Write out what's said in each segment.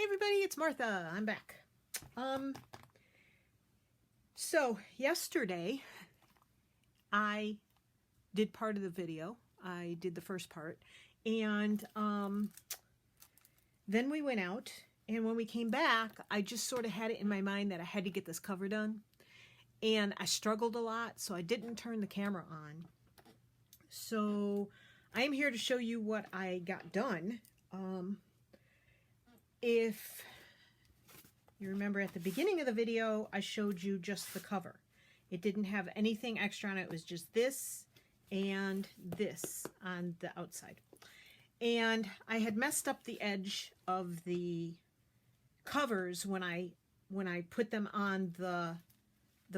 everybody, it's Martha. I'm back. So yesterday I did part of the video. I did the first part, and then we went out, and when we came back, I just sort of had it in my mind that I had to get this cover done, and I struggled a lot, so I didn't turn the camera on. So I'm here to show you what I got done. If you remember at the beginning of the video, I showed you just the cover. It didn't have anything extra on it. It was just this and this on the outside. And I had messed up the edge of the covers when I put them on the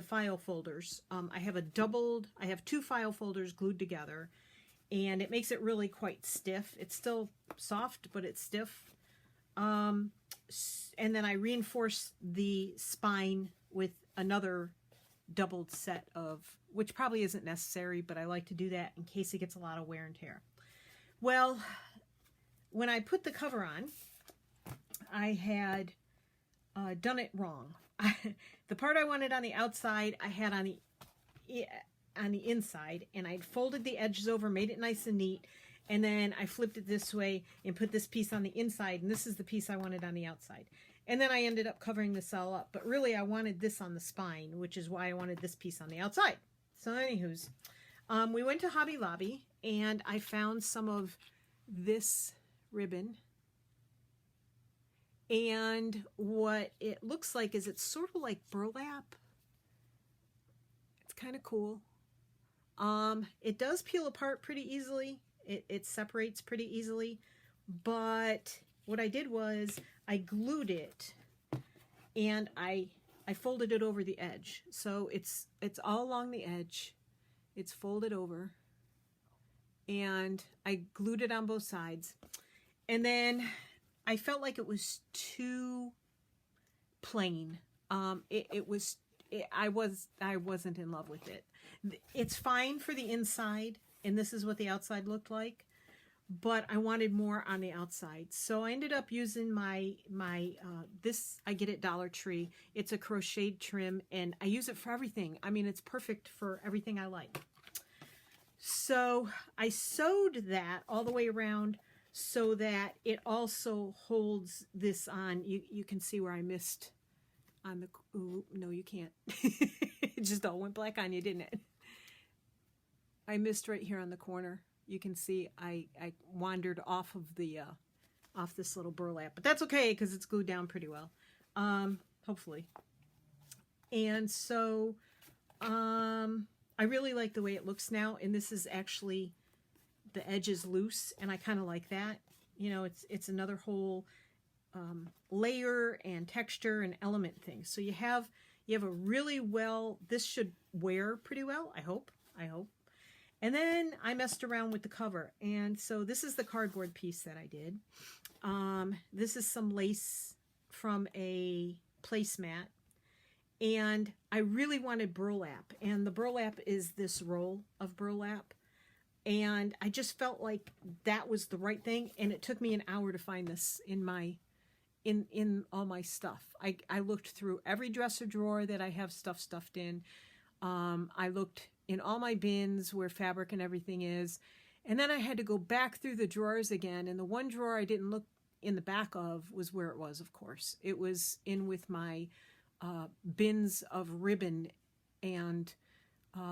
file folders. I have two file folders glued together, and it makes it really quite stiff. It's still soft, but it's stiff. And then I reinforce the spine with another doubled set of, which probably isn't necessary, but I like to do that in case it gets a lot of wear and tear. Well, when I put the cover on, I had done it wrong. The part I wanted on the outside, I had on the inside, and I'd folded the edges over, made it nice and neat, and then I flipped it this way and put this piece on the inside, and this is the piece I wanted on the outside. And then I ended up covering this all up, but really I wanted this on the spine, which is why I wanted this piece on the outside. So anywho's, we went to Hobby Lobby, and I found some of this ribbon. And what it looks like is it's sort of like burlap. It's kind of cool. It does peel apart pretty easily. It separates pretty easily. But what I did was I glued it, and I folded it over the edge. So it's all along the edge. It's folded over, and I glued it on both sides. And then I felt like it was too plain. I wasn't in love with it. It's fine for the inside, and this is what the outside looked like, but I wanted more on the outside. So I ended up using my this I get at Dollar Tree. It's a crocheted trim, and I use it for everything. I mean, it's perfect for everything I like. So I sewed that all the way around so that it also holds this on. You can see where I missed on the, ooh, no, you can't. It just all went black on you, didn't it? I missed right here on the corner. You can see I wandered off of the off this little burlap, but that's okay because it's glued down pretty well, hopefully. And so I really like the way it looks now, and this is actually, the edge is loose, and I kind of like that. You know, it's another whole layer and texture and element thing. So you have a really well, this should wear pretty well, I hope. And then I messed around with the cover, and so this is the cardboard piece that I did. This is some lace from a placemat, and I really wanted burlap, and the burlap is this roll of burlap, and I just felt like that was the right thing, and it took me an hour to find this in all my stuff. I looked through every dresser drawer that I have stuff stuffed in. I looked in all my bins where fabric and everything is, and then I had to go back through the drawers again, and the one drawer I didn't look in the back of was where it was, of course. It was in with my bins of ribbon and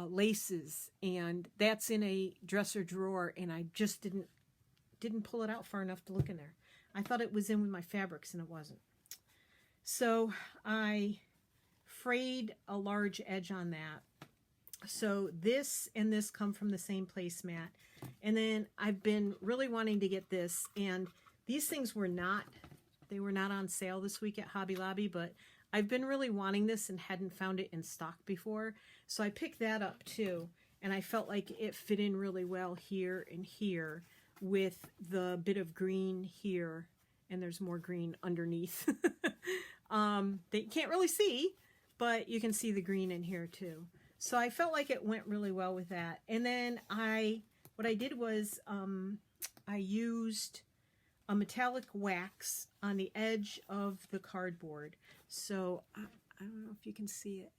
laces, and that's in a dresser drawer, and I just didn't pull it out far enough to look in there. I thought it was in with my fabrics, and it wasn't. So I frayed a large edge on that. So this and this come from the same placemat. And then I've been really wanting to get this, and these things were not on sale this week at Hobby Lobby, but I've been really wanting this and hadn't found it in stock before. So I picked that up too, and I felt like it fit in really well here and here with the bit of green here, and there's more green underneath. That you can't really see, but you can see the green in here too. So I felt like it went really well with that. And then what I did was I used a metallic wax on the edge of the cardboard. So I don't know if you can see it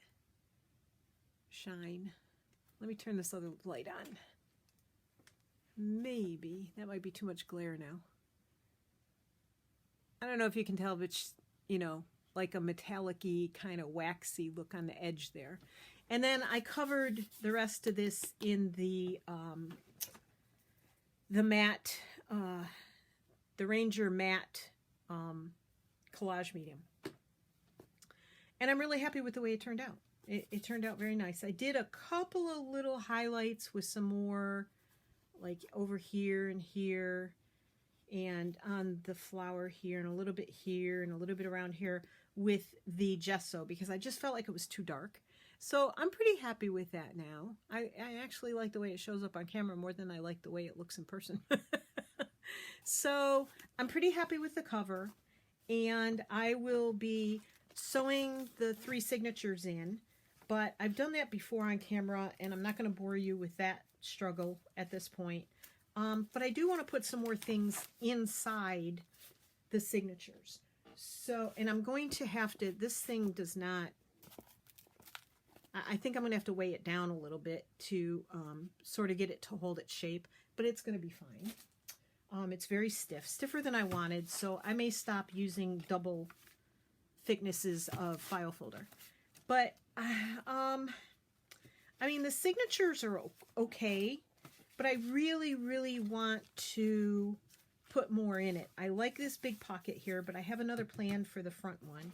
shine. Let me turn this other light on. Maybe. That might be too much glare now. I don't know if you can tell, but it's, you know, like a metallic-y kind of waxy look on the edge there. And then I covered the rest of this in the matte, the Ranger matte collage medium. And I'm really happy with the way it turned out. It turned out very nice. I did a couple of little highlights with some more, like over here and here, and on the flower here, and a little bit here, and a little bit around here with the gesso, because I just felt like it was too dark. So I'm pretty happy with that now. I actually like the way it shows up on camera more than I like the way it looks in person. So I'm pretty happy with the cover, and I will be sewing the 3 signatures in, but I've done that before on camera, and I'm not going to bore you with that struggle at this point. But I do want to put some more things inside the signatures. So, and I'm going to have to, this thing does not, I think I'm going to have to weigh it down a little bit to sort of get it to hold its shape, but it's going to be fine. It's very stiff, stiffer than I wanted, so I may stop using double thicknesses of file folder. But, I mean, the signatures are okay, but I really, really want to put more in it. I like this big pocket here, but I have another plan for the front one.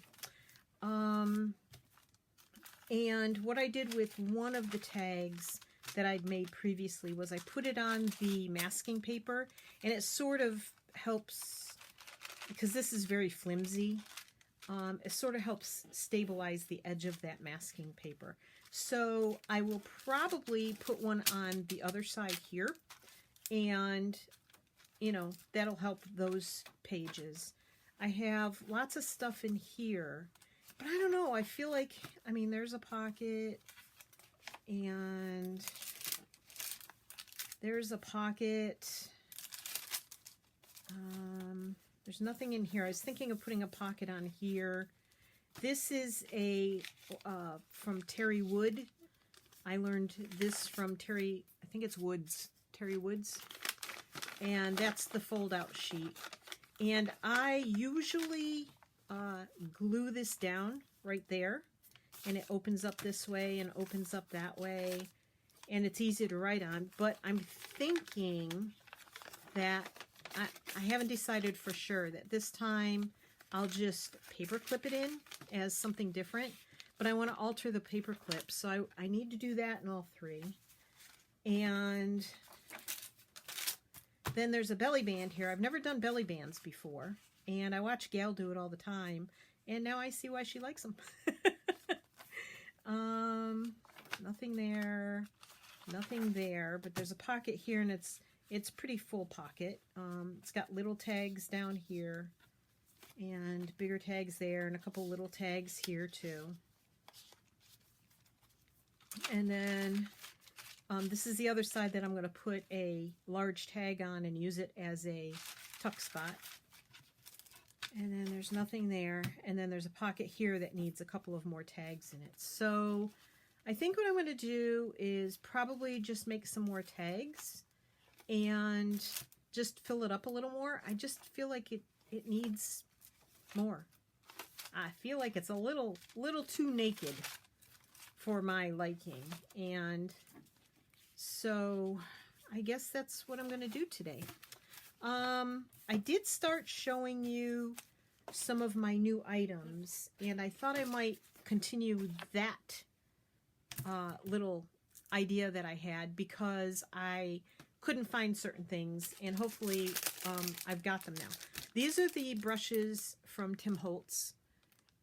And what I did with one of the tags that I'd made previously was I put it on the masking paper, and it sort of helps, because this is very flimsy, it sort of helps stabilize the edge of that masking paper. So I will probably put one on the other side here, and, you know, that'll help those pages. I have lots of stuff in here, but I don't know, I feel like, I mean, there's a pocket, and there's a pocket. There's nothing in here. I was thinking of putting a pocket on here. This is a from Terry Wood. I learned this from Terry, I think it's Woods, Terry Woods. And that's the fold-out sheet. And I usually glue this down right there. And it opens up this way and opens up that way. And it's easy to write on. But I'm thinking that, I haven't decided for sure, that this time I'll just paper clip it in as something different. But I want to alter the paper clip. So I need to do that in all 3. And then there's a belly band here. I've never done belly bands before. And I watch Gail do it all the time. And now I see why she likes them. Nothing there. Nothing there. But there's a pocket here, and it's pretty full pocket. It's got little tags down here. And bigger tags there, and a couple little tags here too. And then this is the other side that I'm going to put a large tag on and use it as a tuck spot. And then there's nothing there. And then there's a pocket here that needs a couple of more tags in it. So I think what I'm going to do is probably just make some more tags and just fill it up a little more. I just feel like it needs more. I feel like it's a little too naked for my liking. And so I guess that's what I'm going to do today. I did start showing you some of my new items, and I thought I might continue that little idea that I had, because I couldn't find certain things, and hopefully I've got them now. These are the brushes from Tim Holtz,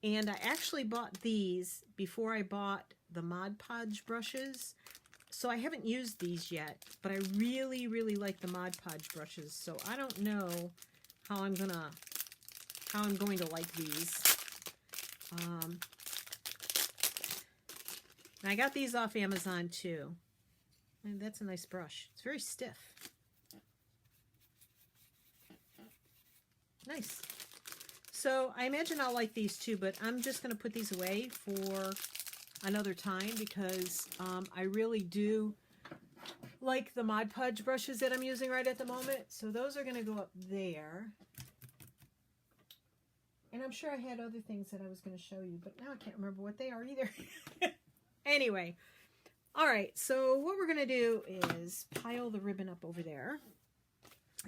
and I actually bought these before I bought the Mod Podge brushes. So I haven't used these yet, but I really, really like the Mod Podge brushes. So I don't know how I'm going to like these. And I got these off Amazon too. And that's a nice brush. It's very stiff. Nice. So I imagine I'll like these too, but I'm just going to put these away for another time because I really do like the Mod Podge brushes that I'm using right at the moment. So those are going to go up there. And I'm sure I had other things that I was going to show you, but now I can't remember what they are either. Anyway, all right, so what we're going to do is pile the ribbon up over there.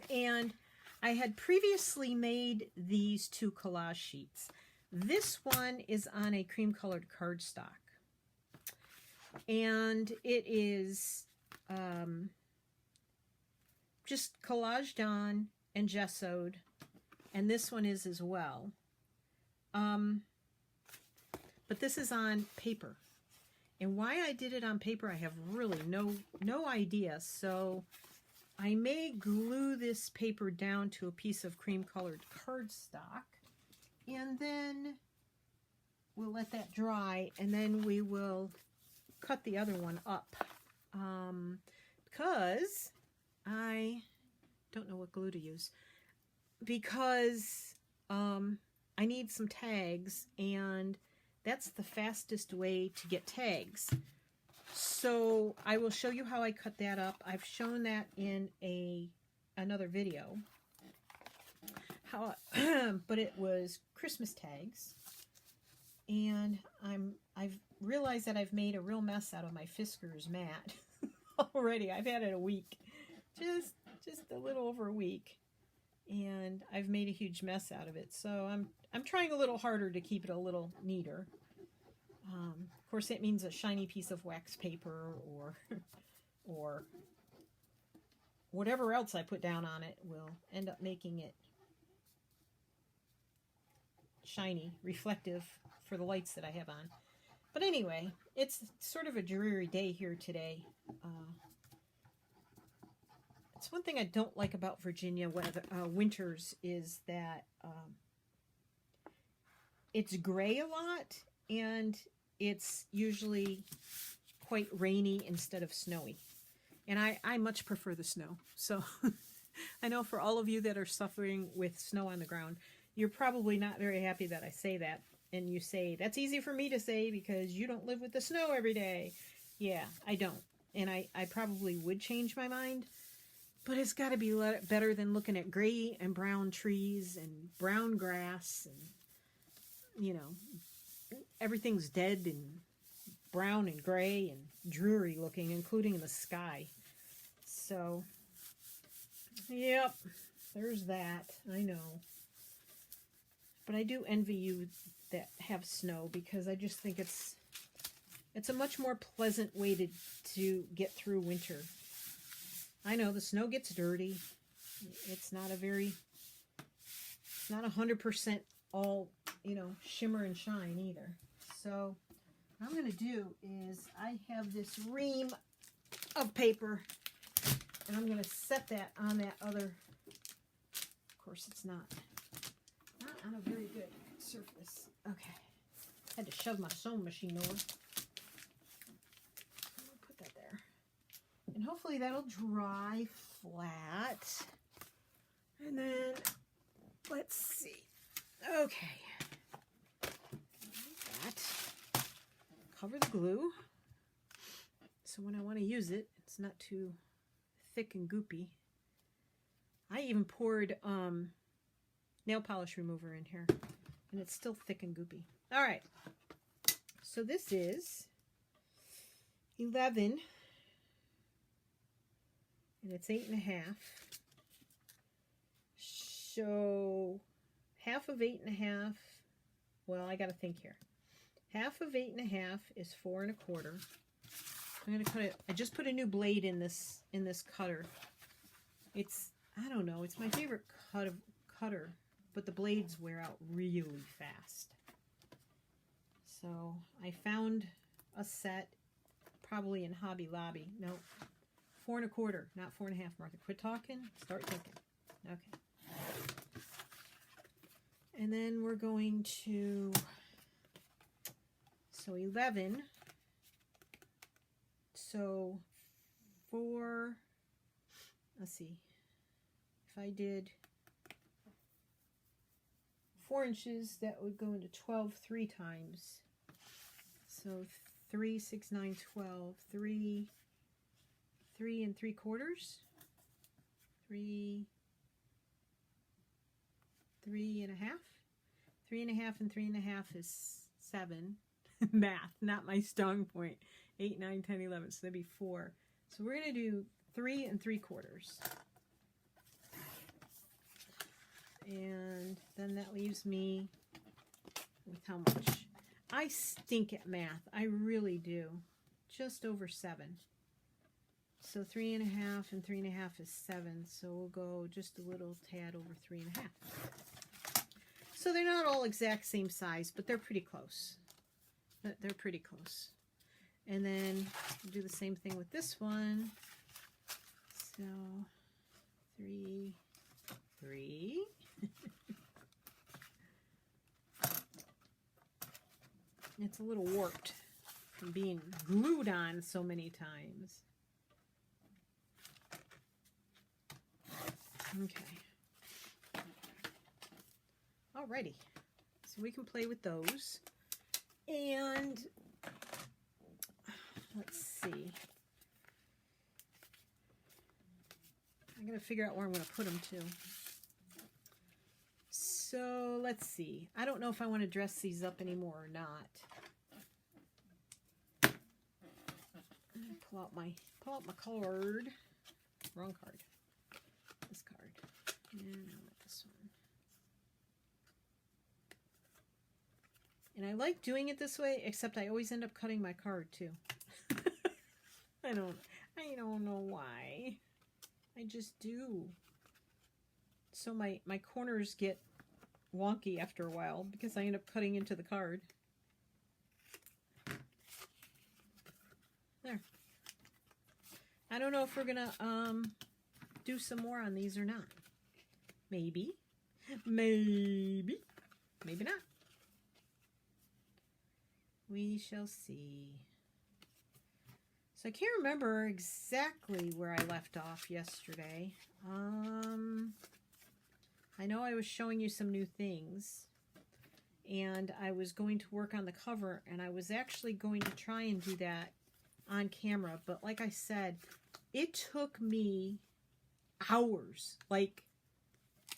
And I had previously made these two collage sheets. This one is on a cream colored cardstock. And it is just collaged on and gessoed. And this one is as well. But this is on paper. And why I did it on paper, I have really no idea. So I may glue this paper down to a piece of cream colored cardstock. And then we'll let that dry. And then we will cut the other one up. Because I don't know what glue to use. Because I need some tags, and that's the fastest way to get tags. So I will show you how I cut that up. I've shown that in another video. But it was Christmas tags, and I've realized that I've made a real mess out of my Fiskars mat already. I've had it a week, just a little over a week. And I've made a huge mess out of it. So I'm trying a little harder to keep it a little neater. Of course, it means a shiny piece of wax paper or whatever else I put down on it will end up making it shiny, reflective for the lights that I have on. But anyway, it's sort of a dreary day here today. It's one thing I don't like about Virginia winters is that it's gray a lot, and it's usually quite rainy instead of snowy. And I much prefer the snow. So I know for all of you that are suffering with snow on the ground, you're probably not very happy that I say that. And you say, that's easy for me to say because you don't live with the snow every day. Yeah, I don't. And I probably would change my mind. But it's got to be better than looking at gray and brown trees and brown grass and, you know, everything's dead and brown and gray and dreary looking, including the sky. So, yep, there's that. I know. But I do envy you that have snow because I just think it's a much more pleasant way to get through winter. I know the snow gets dirty. It's not 100% all, you know, shimmer and shine either. So what I'm going to do is I have this ream of paper, and I'm going to set that on that other, of course it's not on a very good surface. Okay. Had to shove my sewing machine over. Put that there. And hopefully that'll dry flat. And then, let's see. Okay. That. Cover the glue. So when I want to use it, it's not too thick and goopy. I even poured nail polish remover in here. And it's still thick and goopy. All right. So this is 11. And it's 8.5. So half of 8.5. Well, I got to think here. Half of 8.5 is 4 1/4. I'm gonna cut it. I just put a new blade in this cutter. It's, I don't know, it's my favorite cutter, but the blades wear out really fast. So I found a set probably in Hobby Lobby. No, 4 1/4, not 4.5. Martha, quit talking. Start thinking. Okay. And then we're going to, so 11. So 4, let's see. If I did 4 inches, that would go into 12 3 times. So 3, 6, 9, 12, 3 and 3/4, 3 3.5, 3.5 and 3.5 is 7. Math, not my strong point. 8, 9, 10, 11. So that'd be 4. So we're going to do 3 3/4. And then that leaves me with how much? I stink at math. I really do. Just over 7. So 3.5 and 3.5 is 7. So we'll go just a little tad over 3.5. So they're not all exact same size, but they're pretty close. They're pretty close. And then we'll do the same thing with this one. So 3, 3. It's a little warped from being glued on so many times. Okay. Alrighty. So we can play with those. And let's see. I'm going to figure out where I'm going to put them to. So let's see. I don't know if I want to dress these up anymore or not. Pull out my card. Wrong card. This card. And I want this one. And I like doing it this way, except I always end up cutting my card too. I don't know why. I just do. So my corners get wonky after a while because I end up cutting into the card. There. I don't know if we're gonna do some more on these or not. Maybe. Maybe. Maybe not. We shall see. So I can't remember exactly where I left off yesterday. I know I was showing you some new things, and I was going to work on the cover, and I was actually going to try and do that on camera, but like I said, it took me hours, like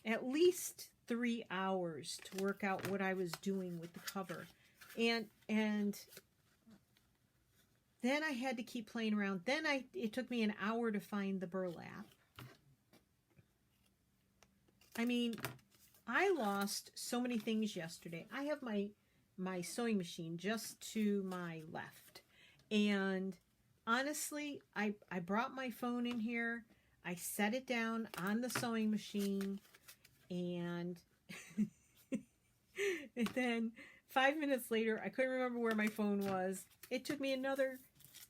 at least 3 hours to work out what I was doing with the cover. And then I had to keep playing around. Then it took me an hour to find the burlap. I mean, I lost so many things yesterday. I have my sewing machine just to my left. And honestly, I brought my phone in here. I set it down on the sewing machine. And, and then 5 minutes later, I couldn't remember where my phone was. It took me another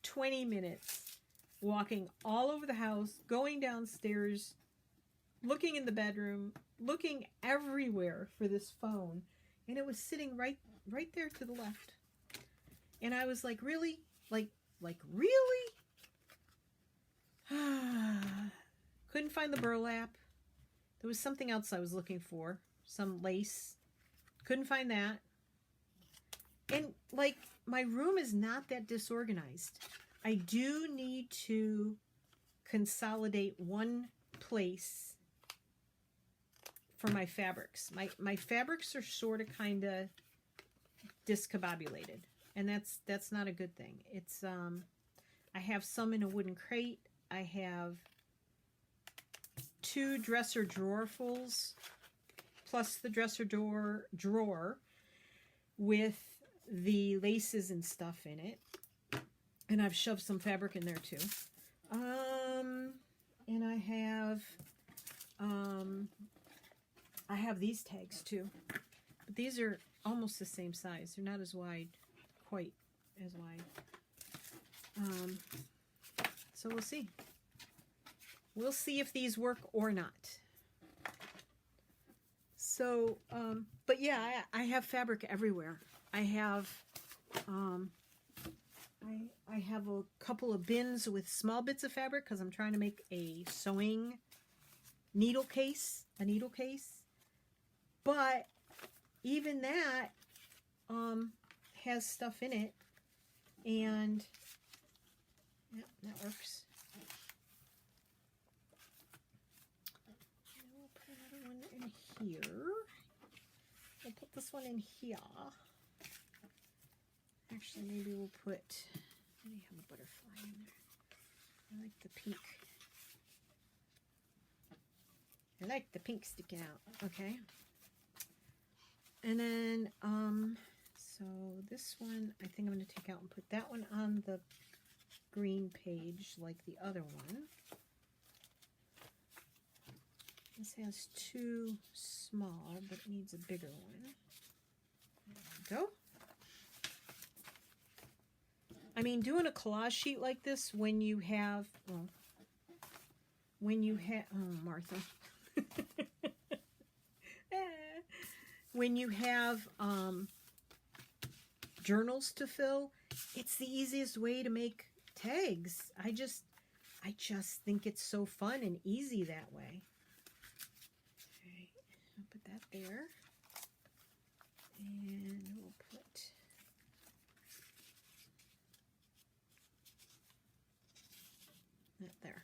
20 minutes walking all over the house, going downstairs, looking in the bedroom, looking everywhere for this phone. And it was sitting right there to the left. And I was like, really? Like really? Couldn't find the burlap. There was something else I was looking for. Some lace. Couldn't find that. And like, my room is not that disorganized. I do need to consolidate one place for my fabrics. My fabrics are sort of kind of discombobulated, and that's not a good thing. It's I have some in a wooden crate. I have 2 dresser drawerfuls plus the dresser drawer with the laces and stuff in it, and I've shoved some fabric in there too. And I have these tags too, but these are almost the same size. They're not as wide, quite as wide. So we'll see. We'll see if these work or not. So, but yeah, I have fabric everywhere. I have a couple of bins with small bits of fabric because I'm trying to make a sewing needle case, But even that has stuff in it, and yeah, that works. And we'll put another one in here. We'll put this one in here. Actually, maybe we'll put, let me have a butterfly in there. I like the pink. I like the pink sticking out. Okay. And then, so this one, I think I'm going to take out and put that one on the green page like the other one. This has too small, but it needs a bigger one. There we go. I mean, doing a collage sheet like this when you have, well, oh, Martha. When you have journals to fill, it's the easiest way to make tags. I just think it's so fun and easy that way. Okay, I'll put that there. And we'll put that there.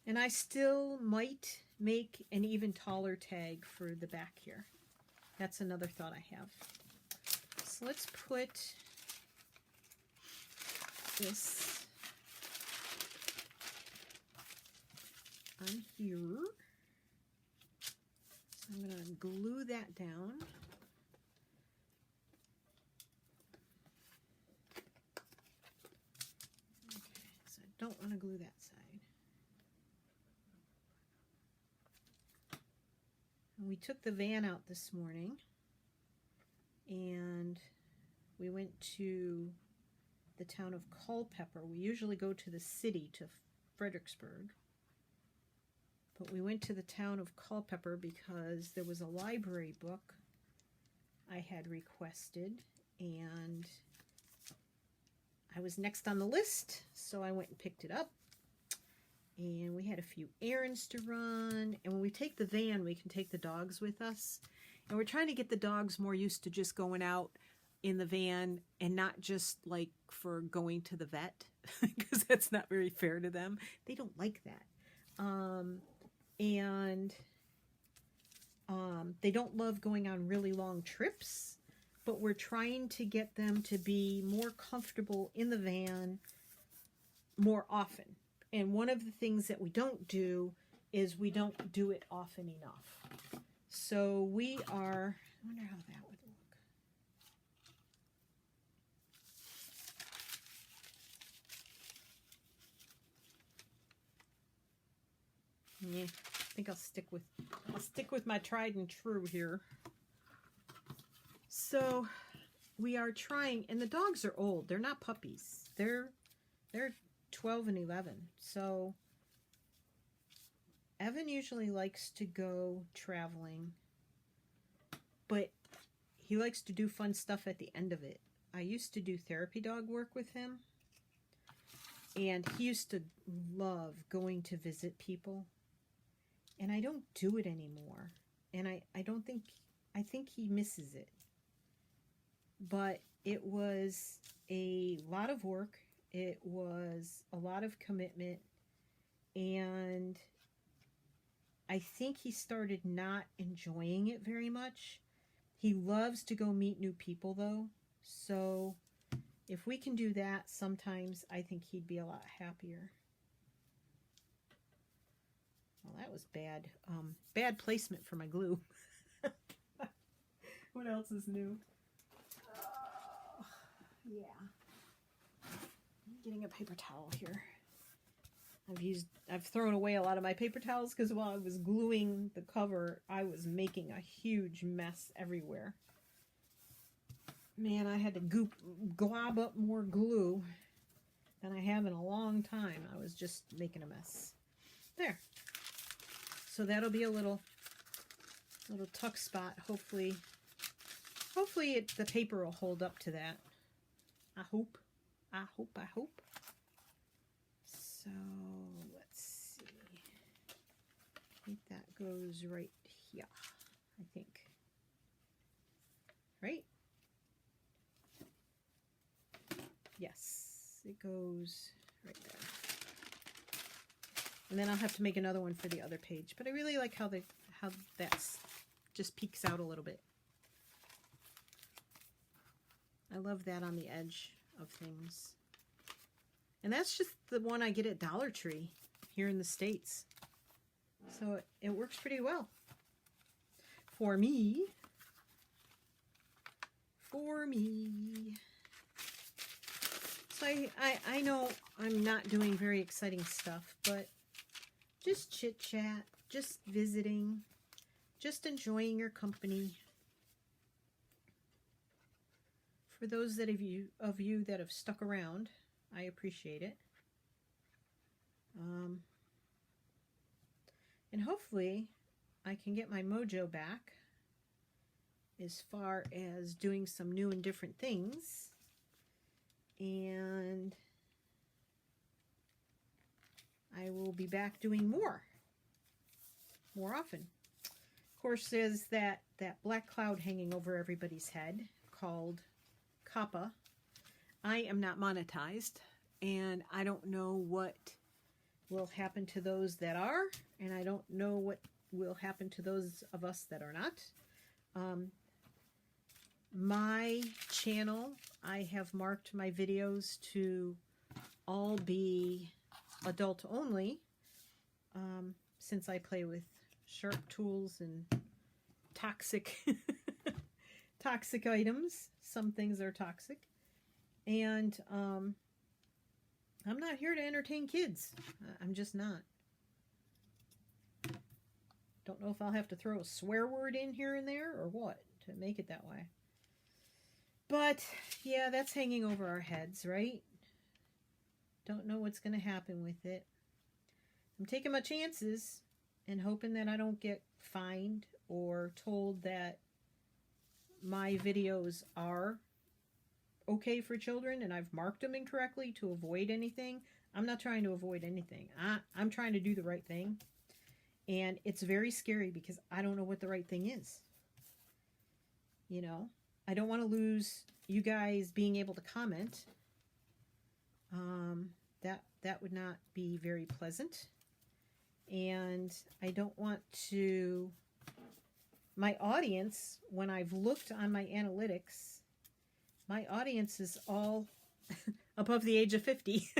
And I still might make an even taller tag for the back here. That's another thought I have. So let's put this on here. So I'm going to glue that down. Okay, so I don't want to glue that side. We took the van out this morning and we went to the town of Culpeper. We usually go to the city, to Fredericksburg, but we went to the town of Culpeper because there was a library book I had requested and I was next on the list, so I went and picked it up. And we had a few errands to run. And when we take the van, we can take the dogs with us. And we're trying to get the dogs more used to just going out in the van and not just like for going to the vet, because that's not very fair to them. They don't like that. They don't love going on really long trips, but we're trying to get them to be more comfortable in the van more often. And one of the things that we don't do is we don't do it often enough. So we are, I wonder how that would look. Yeah, I think I'll stick with my tried and true here. So we are trying, and the dogs are old. They're not puppies. They're 12 and 11. So Evan usually likes to go traveling, but he likes to do fun stuff at the end of it. I used to do therapy dog work with him, and he used to love going to visit people, and I don't do it anymore. And I think he misses it. But it was a lot of work. It was a lot of commitment, and I think he started not enjoying it very much. He loves to go meet new people, though, so if we can do that sometimes, I think he'd be a lot happier. Well, that was bad. Bad placement for my glue. What else is new? Yeah. Getting a paper towel here. I've thrown away a lot of my paper towels because while I was gluing the cover, I was making a huge mess everywhere. Man, I had to glob up more glue than I have in a long time. I was just making a mess. There. So that'll be a little tuck spot. Hopefully the paper will hold up to that. I hope. So, let's see. I think that goes right here, I think. Yes, it goes right there. And then I'll have to make another one for the other page. But I really like how that's just peeks out a little bit. I love that on the edge of things. And that's just the one I get at Dollar Tree here in the States. So it works pretty well for me. So I know I'm not doing very exciting stuff, but just chit chat, just visiting, just enjoying your company. For those of you that have stuck around, I appreciate it. And hopefully I can get my mojo back as far as doing some new and different things. And I will be back doing more often. Of course, there's that black cloud hanging over everybody's head called Kappa. I am not monetized, and I don't know what will happen to those that are, and I don't know what will happen to those of us that are not. My channel, I have marked my videos to all be adult only, since I play with sharp tools and toxic toxic items. Some things are toxic. And I'm not here to entertain kids. I'm just not. Don't know if I'll have to throw a swear word in here and there or what to make it that way. But, yeah, that's hanging over our heads, right? Don't know what's going to happen with it. I'm taking my chances and hoping that I don't get fined or told that my videos are okay for children and I've marked them incorrectly to avoid anything. I'm not trying to avoid anything. I'm trying to do the right thing. And it's very scary because I don't know what the right thing is. You know, I don't want to lose you guys being able to comment. That would not be very pleasant. And I don't want to... My audience, when I've looked on my analytics, my audience is all above the age of 50.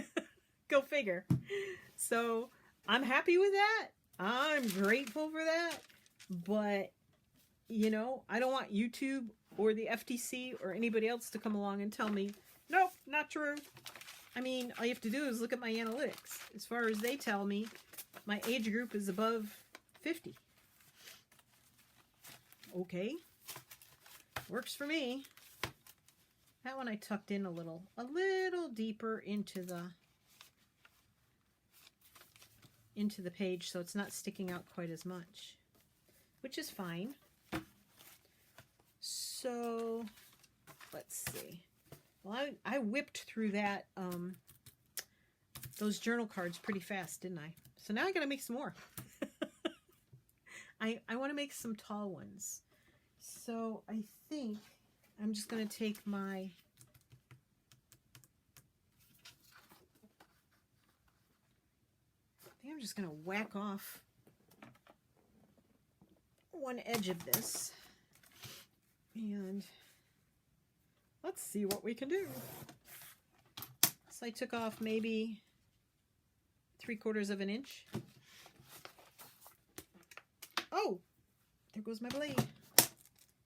Go figure. So I'm happy with that. I'm grateful for that. But, you know, I don't want YouTube or the FTC or anybody else to come along and tell me, nope, not true. I mean, all you have to do is look at my analytics. As far as they tell me, my age group is above 50. Okay. Works for me. That one I tucked in a little deeper into the page, so it's not sticking out quite as much, which is fine. So let's see. Well, I whipped through that those journal cards pretty fast, didn't I? So now I gotta make some more. I want to make some tall ones. So I think I'm just going to take my... I think I'm just going to whack off one edge of this. And let's see what we can do. So I took off maybe 3/4 of an inch. Oh, there goes my blade.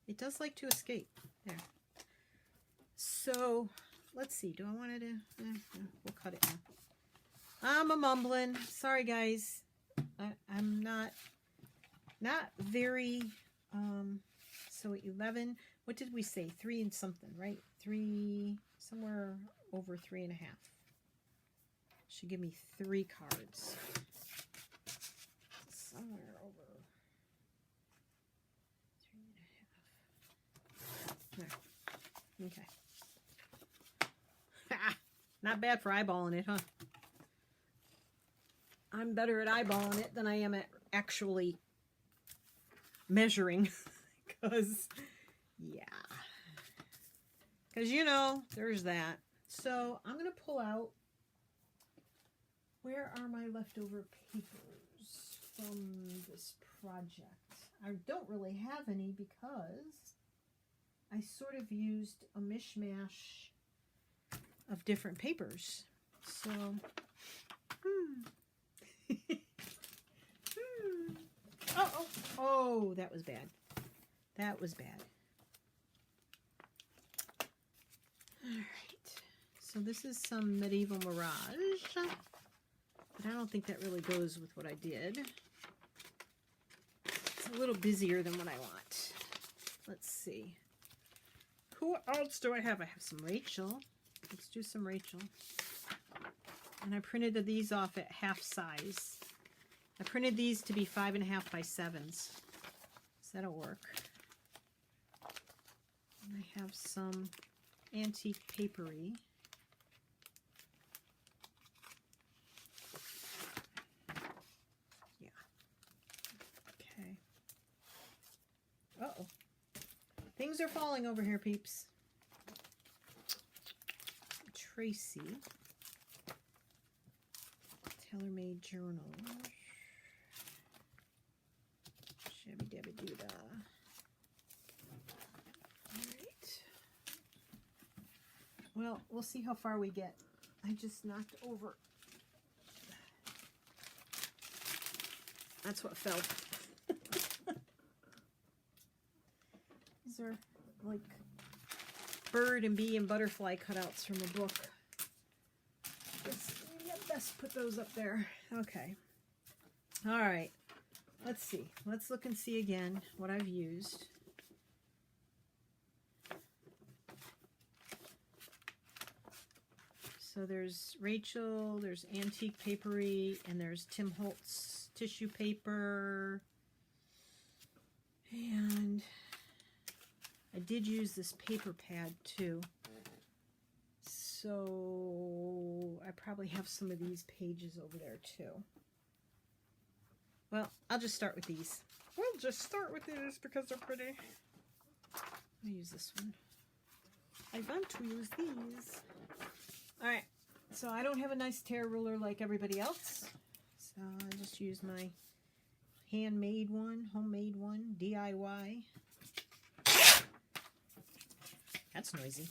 It does like to escape. There. So, let's see. Do I want it to... we'll cut it now. I'm a mumbling. Sorry, guys. I'm not very... so, 11. What did we say? 3 and something, right? 3... Somewhere over 3.5. Should give me 3 cards. Somewhere over... 3.5. There. Okay. Not bad for eyeballing it, huh? I'm better at eyeballing it than I am at actually measuring. Because, yeah. Because, you know, there's that. So I'm going to pull out, where are my leftover papers from this project? I don't really have any because I sort of used a mishmash of different papers. So, oh, that was bad. That was bad. All right. So this is some Medieval Mirage, but I don't think that really goes with what I did. It's a little busier than what I want. Let's see. Who else do I have? I have some Rachel. Let's do some Rachel. And I printed these off at half size. I printed these to be 5.5 by 7s. So that'll work. And I have some antique papery. Yeah. Okay. Uh-oh. Things are falling over here, peeps. Tracy. Tailor-made journal. Shabby dabby doo-dah. Alright. Well, we'll see how far we get. I just knocked over. That's what fell. These are like bird and bee and butterfly cutouts from a book. Best put those up there. Okay. All right. Let's see. Let's look and see again what I've used. So there's Rachel, there's antique papery, and there's Tim Holtz tissue paper. And I did use this paper pad too. So I probably have some of these pages over there too. Well, I'll just start with these. We'll just start with these because they're pretty. I'll use this one. I want to use these. All right. So I don't have a nice tear ruler like everybody else. So I just use my handmade one, homemade one, DIY. That's noisy.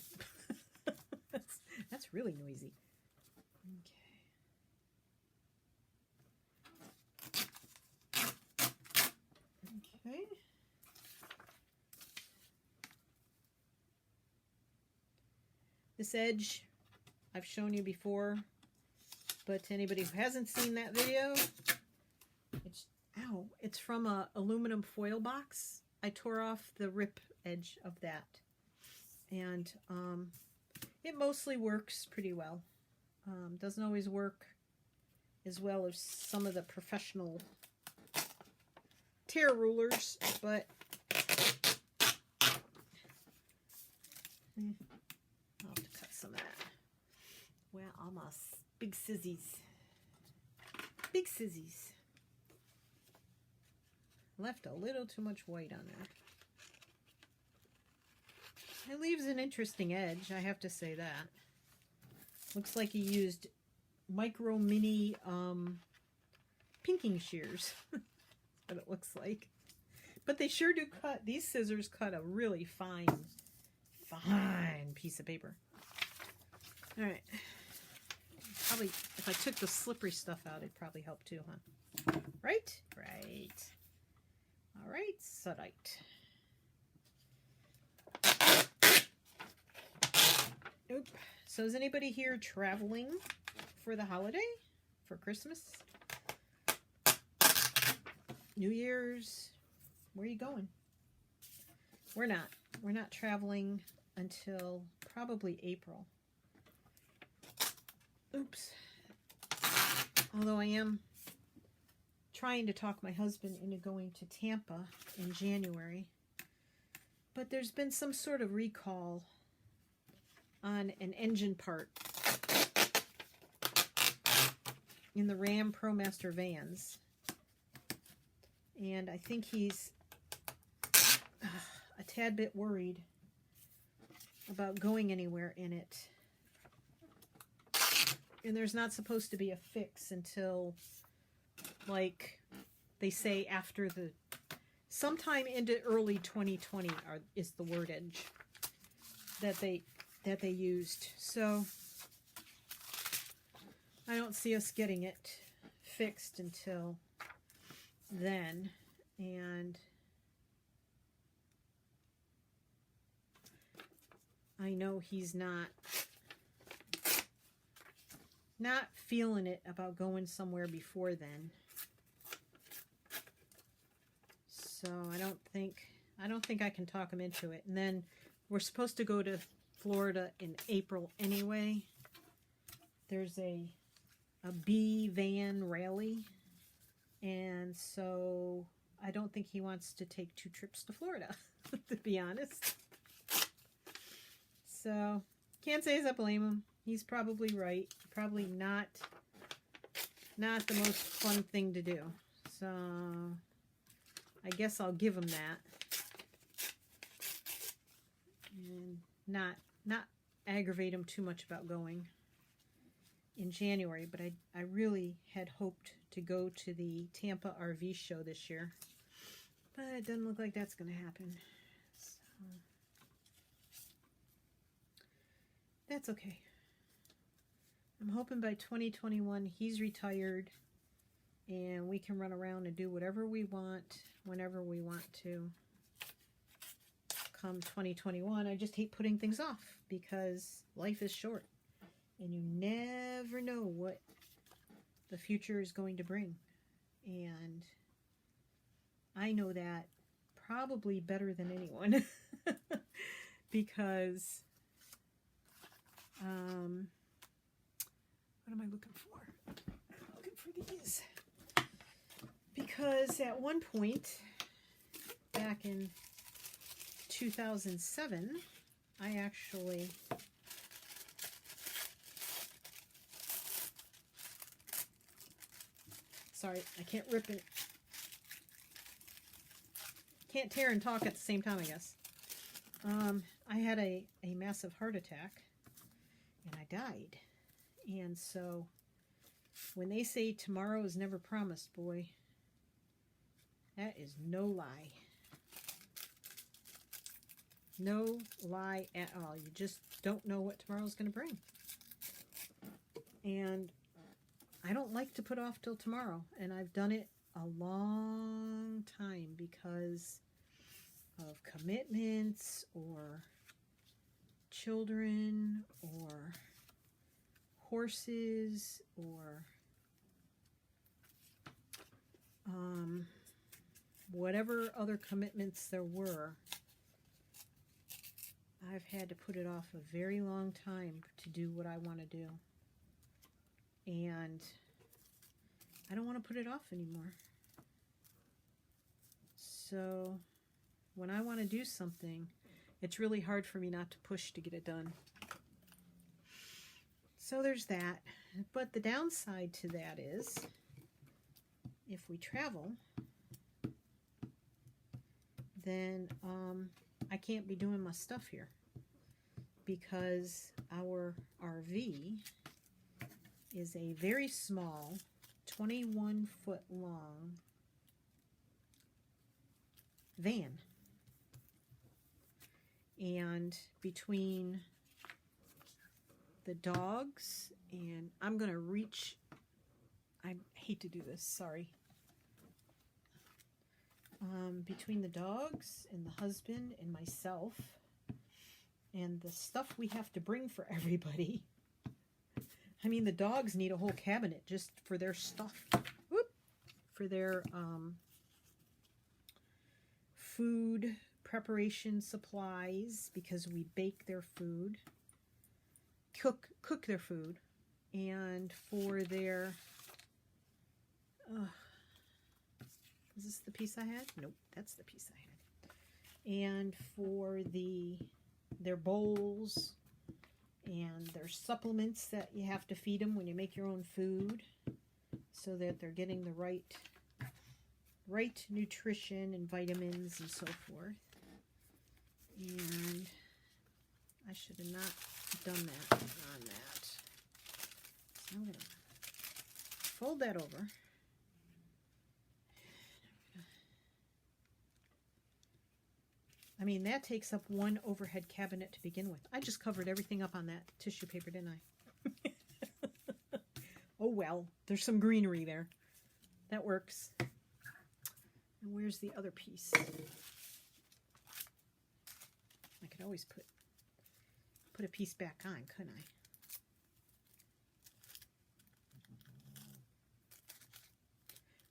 That's really noisy. Okay. This edge I've shown you before, but to anybody who hasn't seen that video, it's from a aluminum foil box. I tore off the rip edge of that, and it mostly works pretty well. Doesn't always work as well as some of the professional tear rulers, but I'll have to cut some of that. Well, almost. Big scissors. Big scissors. Left a little too much white on there. It leaves an interesting edge, I have to say that. Looks like he used micro mini pinking shears. That's what it looks like. But they sure do cut. These scissors cut a really fine piece of paper. All right. Probably, if I took the slippery stuff out, it'd probably help too, huh? Right? Right. All right, Suddite. Oop. So is anybody here traveling for the holiday? For Christmas? New Year's? Where are you going? We're not. We're not traveling until probably April. Oops. Although I am trying to talk my husband into going to Tampa in January. But there's been some sort of recall on an engine part in the Ram ProMaster vans. And I think he's a tad bit worried about going anywhere in it And there's not supposed to be a fix until, like, they say after the, sometime into early 2020 is the wordage that they used. So I don't see us getting it fixed until then. And I know he's not feeling it about going somewhere before then. So I don't think I can talk him into it. And then we're supposed to go to Florida in April anyway. There's a bee van rally, and so I don't think he wants to take 2 trips to Florida, to be honest. So can't say as I blame him. He's probably right. Probably not the most fun thing to do. So I guess I'll give him that. And not aggravate him too much about going in January. But I really had hoped to go to the Tampa RV show this year. But it doesn't look like that's going to happen. So that's okay. I'm hoping by 2021 he's retired and we can run around and do whatever we want, whenever we want to. Come 2021, I just hate putting things off because life is short and you never know what the future is going to bring. And I know that probably better than anyone because what am I looking for? I'm looking for these. Because at one point, back in 2007, I actually sorry, I can't rip it. Can't tear and talk at the same time, I guess. I had a massive heart attack and I died. And so when they say tomorrow is never promised, boy, that is no lie. No lie at all. You just don't know what tomorrow's going to bring. And I don't like to put off till tomorrow. And I've done it a long time because of commitments or children or horses or whatever other commitments there were. I've had to put it off a very long time to do what I want to do. And I don't want to put it off anymore. So when I want to do something, it's really hard for me not to push to get it done. So there's that. But the downside to that is, if we travel, then I can't be doing my stuff here because our RV is a very small, 21-foot long van. And between the dogs, and I'm going to reach, I hate to do this, sorry. Between the dogs and the husband and myself and the stuff we have to bring for everybody. I mean, the dogs need a whole cabinet just for their stuff. Whoop, for their food preparation supplies, because we bake their food, cook their food, and for their is this the piece I had? Nope, that's the piece I had. And for their bowls and their supplements that you have to feed them when you make your own food, so that they're getting the right nutrition and vitamins and so forth. And I should have not done that on that. I'm going to fold that over. I mean, that takes up one overhead cabinet to begin with. I just covered everything up on that tissue paper, didn't I? Oh well, there's some greenery there. That works. And where's the other piece? I could always put a piece back on, couldn't I?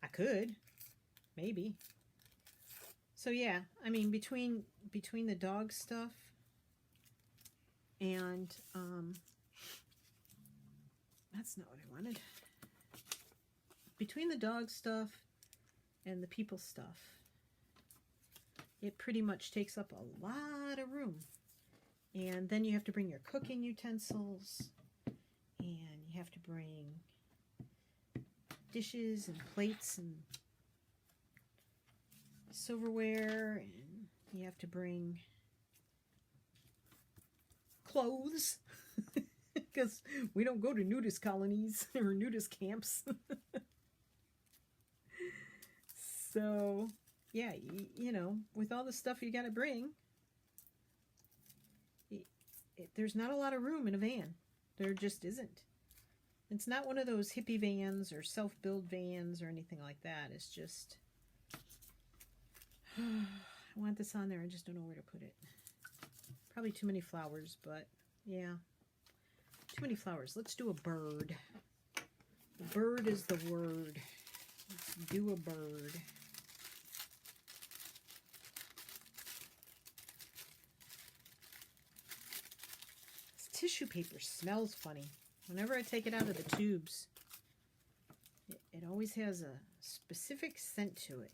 I could, maybe. So yeah, I mean, between the dog stuff and that's not what I wanted. Between the dog stuff and the people stuff, it pretty much takes up a lot of room. And then you have to bring your cooking utensils, and you have to bring dishes and plates and silverware, and you have to bring clothes because we don't go to nudist colonies or nudist camps. So yeah, you know, with all the stuff you got to bring, there's not a lot of room in a van. There just isn't. It's not one of those hippie vans or self-build vans or anything like that. It's just, I want this on there. I just don't know where to put it. Probably too many flowers, but yeah, too many flowers. Let's do a bird. Bird is the word. Let's do a bird. Tissue paper smells funny. Whenever I take it out of the tubes, it always has a specific scent to it.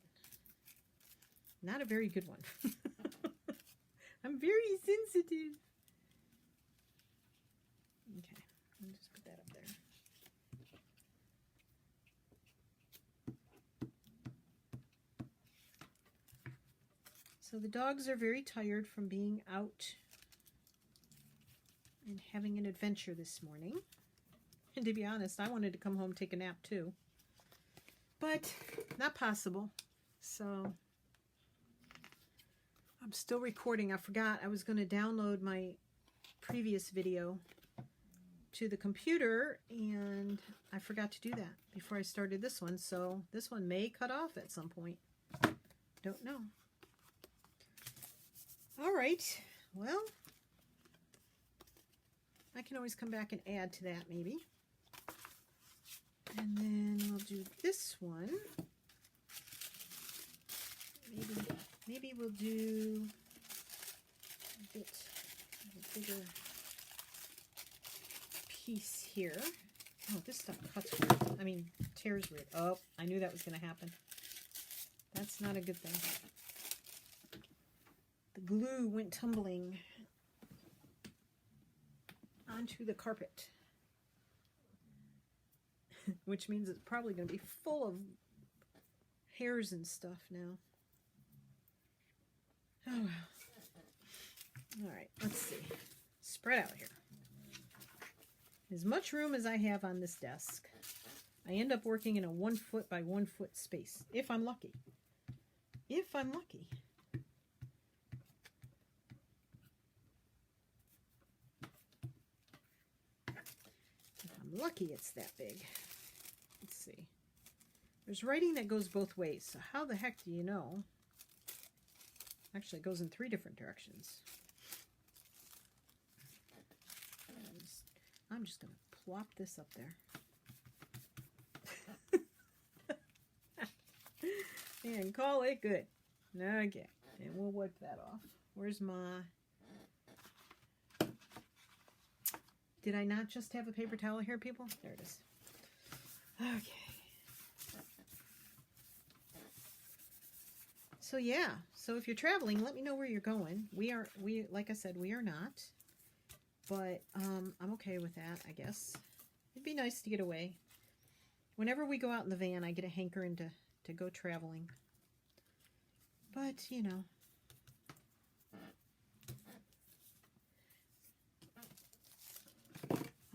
Not a very good one. I'm very sensitive. Okay, I'll just put that up there. So the dogs are very tired from being out and having an adventure this morning. And to be honest, I wanted to come home and take a nap too. But not possible. So I'm still recording. I forgot I was going to download my previous video to the computer, and I forgot to do that before I started this one. So this one may cut off at some point. Don't know. All right. Well, I can always come back and add to that maybe. And then we'll do this one. Maybe we'll do a bit of a bigger piece here. Oh, this stuff cuts weird. I mean, tears weird. Oh, I knew that was going to happen. That's not a good thing. The glue went tumbling onto the carpet, which means it's probably going to be full of hairs and stuff now. Oh well. All right, let's see. Spread out here. As much room as I have on this desk, I end up working in a 1 foot by 1 foot space, if I'm lucky. If I'm lucky. Lucky it's that big. Let's see. There's writing that goes both ways, so how the heck do you know? Actually, it goes in 3 different directions. I'm just going to plop this up there. And call it good. Okay, and we'll wipe that off. Where's my... Did I not just have a paper towel here, people? There it is. Okay. So yeah, so if you're traveling, let me know where you're going. We like I said, we are not. But I'm okay with that, I guess. It'd be nice to get away. Whenever we go out in the van, I get a hankering to go traveling. But, you know.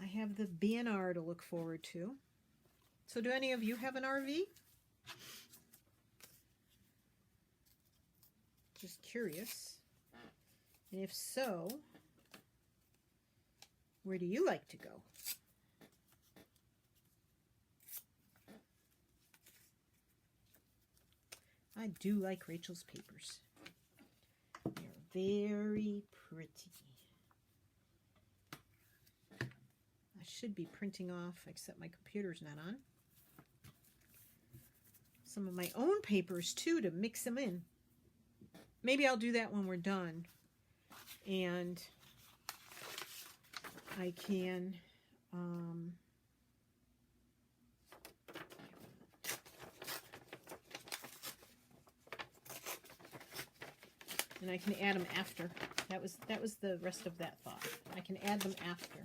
I have the BNR to look forward to. So do any of you have an RV? Just curious. And if so, where do you like to go? I do like Rachel's papers. They're very pretty. I should be printing off, except my computer's not on, some of my own papers too to mix them in. Maybe I'll do that when we're done. And I can and I can add them after. That was the rest of that thought. I can add them after.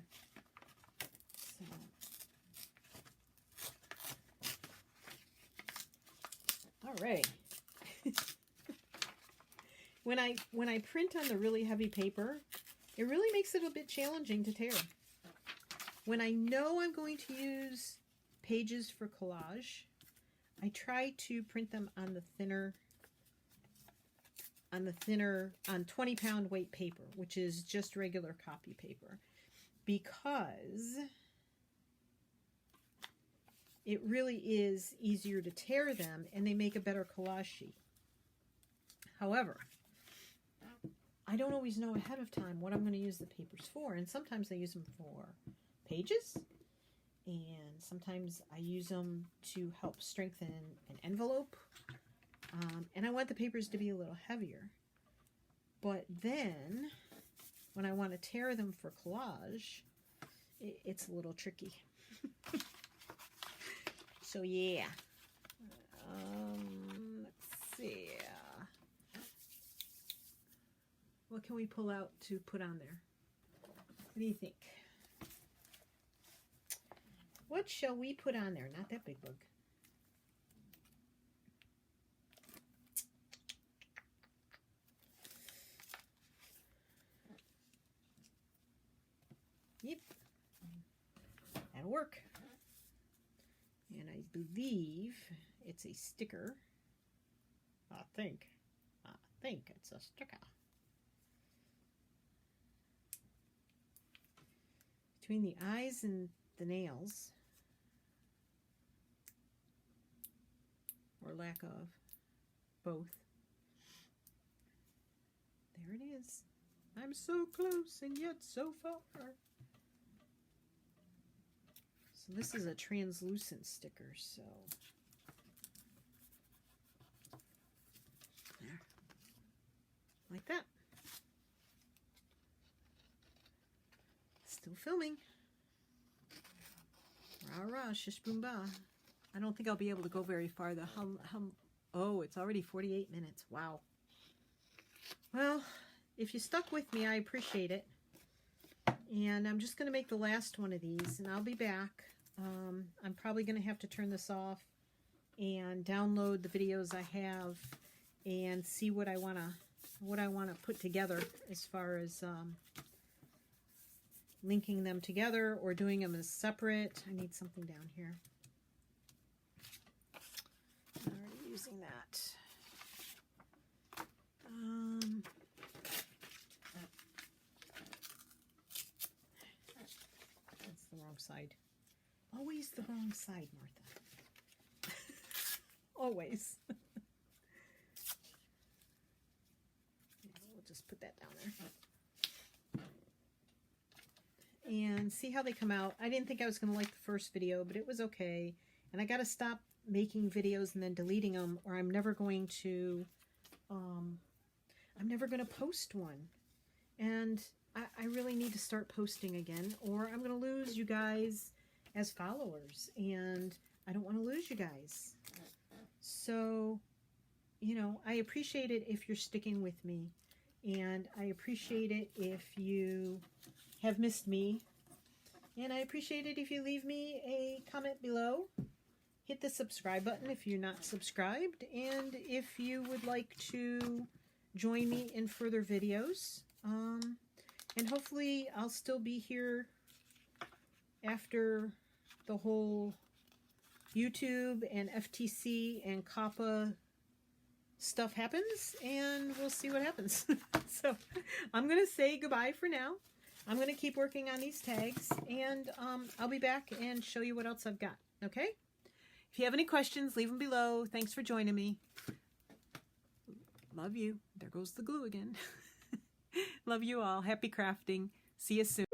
So. All right. When I print on the really heavy paper, it really makes it a bit challenging to tear. When I know I'm going to use pages for collage, I try to print them on the thinner 20-pound weight paper, which is just regular copy paper, because it really is easier to tear them and they make a better collage sheet. However, I don't always know ahead of time what I'm going to use the papers for, and sometimes I use them for pages, and sometimes I use them to help strengthen an envelope, and I want the papers to be a little heavier. But then, when I want to tear them for collage, it's a little tricky. So yeah, let's see. What can we pull out to put on there? What do you think? What shall we put on there? Not that big bug. Yep. That'll work. And I believe it's a sticker. I think it's a sticker. Between the eyes and the nails, or lack of, both. There it is. I'm so close and yet so far. So this is a translucent sticker, so there. Like that. Still filming. Rah rah, shish boom ba. I don't think I'll be able to go very far. Oh, it's already 48 minutes. Wow. Well, if you stuck with me, I appreciate it. And I'm just going to make the last one of these, and I'll be back. I'm probably going to have to turn this off and download the videos I have and see what I want to put together as far as linking them together or doing them as separate. I need something down here. I'm already using that. That's the wrong side. Always the wrong side, Martha. Always. We'll just put that down there. And see how they come out. I didn't think I was going to like the first video, but it was okay. And I got to stop making videos and then deleting them, or I'm never going to post one. And I really need to start posting again, or I'm going to lose you guys as followers, and I don't want to lose you guys. So, you know, I appreciate it if you're sticking with me, and I appreciate it if you have missed me, and I appreciate it if you leave me a comment below. Hit the subscribe button if you're not subscribed, and if you would like to join me in further videos, and hopefully I'll still be here after the whole YouTube and FTC and COPPA stuff happens, and we'll see what happens. So I'm going to say goodbye for now. I'm going to keep working on these tags, and I'll be back and show you what else I've got. Okay? If you have any questions, leave them below. Thanks for joining me. Love you. There goes the glue again. Love you all. Happy crafting. See you soon.